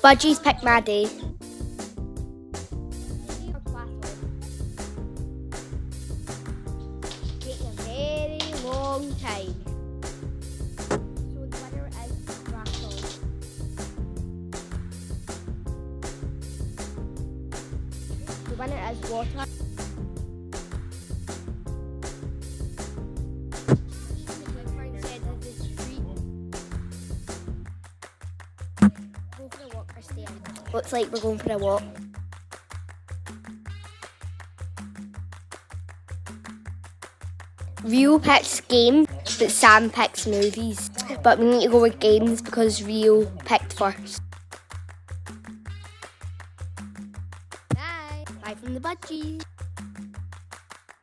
Budgies picked Maddie. Take a very long time. So the winner is Rattle. The winner is Water. Go for a walk, Christian. Looks like we're going for a walk. Rio picks games, but Sam picks movies. But we need to go with games because Rio picked first. Bye. Bye from the Budgies.